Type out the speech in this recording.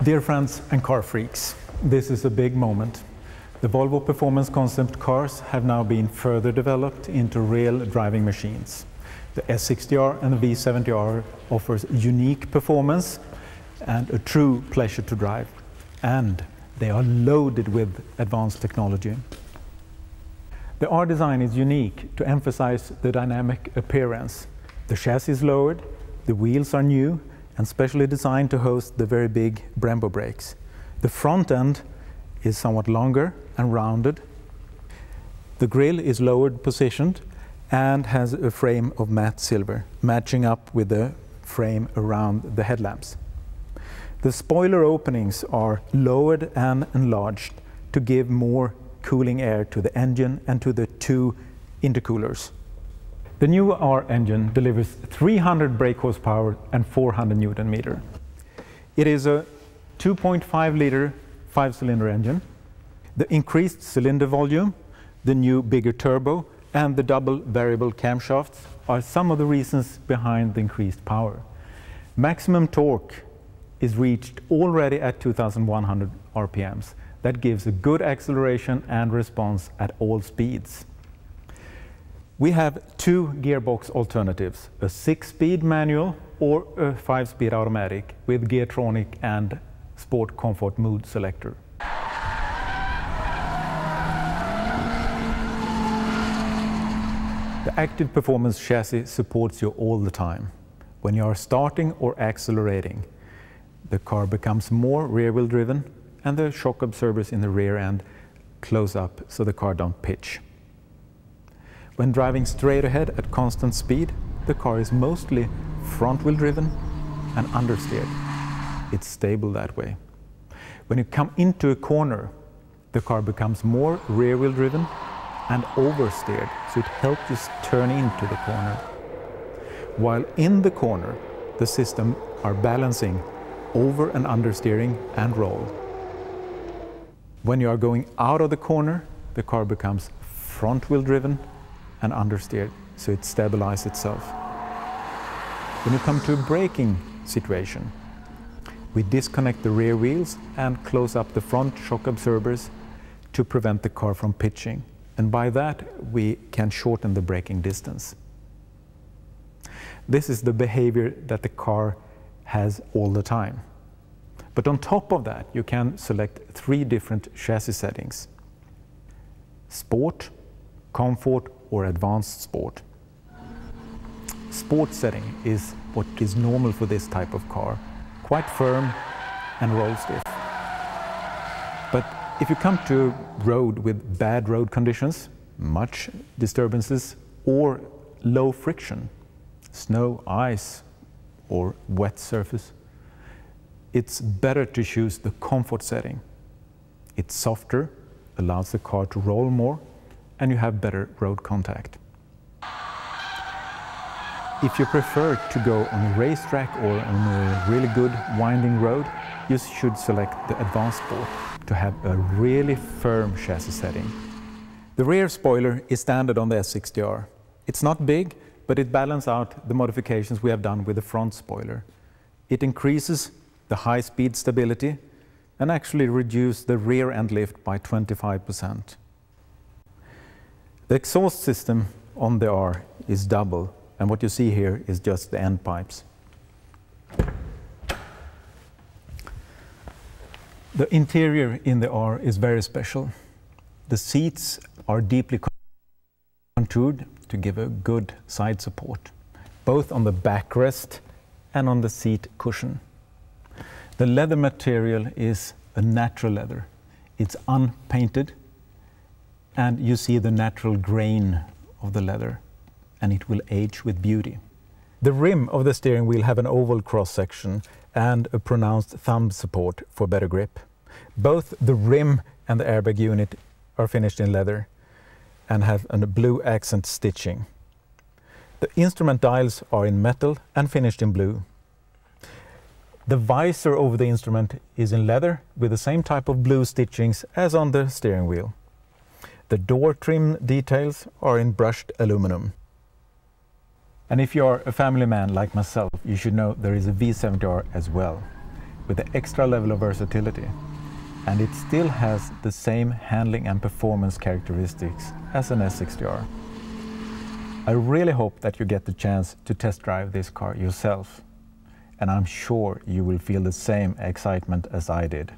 Dear friends and car freaks, this is a big moment. The Volvo performance concept cars have now been further developed into real driving machines. The S60R and the V70R offers unique performance and a true pleasure to drive. And they are loaded with advanced technology. The R design is unique to emphasize the dynamic appearance. The chassis is lowered, the wheels are new and specially designed to host the very big Brembo brakes. The front end is somewhat longer and rounded. The grille is lowered positioned and has a frame of matte silver, matching up with the frame around the headlamps. The spoiler openings are lowered and enlarged to give more cooling air to the engine and to the two intercoolers. The new R engine delivers 300 brake horsepower and 400 Newton meter. It is a 2.5-liter 5-cylinder engine. The increased cylinder volume, the new bigger turbo, and the double variable camshafts are some of the reasons behind the increased power. Maximum torque is reached already at 2,100 RPMs. That gives a good acceleration and response at all speeds. We have two gearbox alternatives, a 6-speed manual or a 5-speed automatic with Geartronic and Sport Comfort mood selector. The active performance chassis supports you all the time. When you are starting or accelerating, the car becomes more rear-wheel driven and the shock absorbers in the rear end close up so the car don't pitch. When driving straight ahead at constant speed, the car is mostly front-wheel driven and understeered. It's stable that way. When you come into a corner, the car becomes more rear-wheel driven and oversteered, so it helps you turn into the corner. While in the corner, the system are balancing over and understeering and roll. When you are going out of the corner, the car becomes front-wheel driven and understeered, so it stabilizes itself. When you come to a braking situation, we disconnect the rear wheels and close up the front shock absorbers to prevent the car from pitching. And by that, we can shorten the braking distance. This is the behavior that the car has all the time. But on top of that, you can select 3 different chassis settings: Sport, Comfort, or Advanced Sport. Sport setting is what is normal for this type of car, quite firm and roll stiff. But if you come to a road with bad road conditions, much disturbances, or low friction, snow, ice, or wet surface, it's better to choose the Comfort setting. It's softer, allows the car to roll more, and you have better road contact. If you prefer to go on a racetrack or on a really good winding road, you should select the Advanced Sport to have a really firm chassis setting. The rear spoiler is standard on the S60R. It's not big, but it balances out the modifications we have done with the front spoiler. It increases the high-speed stability and actually reduces the rear end lift by 25%. The exhaust system on the R is double, and what you see here is just the end pipes. The interior in the R is very special. The seats are deeply contoured to give a good side support, both on the backrest and on the seat cushion. The leather material is a natural leather. It's unpainted, and you see the natural grain of the leather, and it will age with beauty. The rim of the steering wheel have an oval cross-section and a pronounced thumb support for better grip. Both the rim and the airbag unit are finished in leather and have a blue accent stitching. The instrument dials are in metal and finished in blue. The visor over the instrument is in leather with the same type of blue stitchings as on the steering wheel. The door trim details are in brushed aluminum. And if you are a family man like myself, you should know there is a V70R as well. with the extra level of versatility, and it still has the same handling and performance characteristics as an S60R. I really hope that you get the chance to test drive this car yourself, and I'm sure you will feel the same excitement as I did.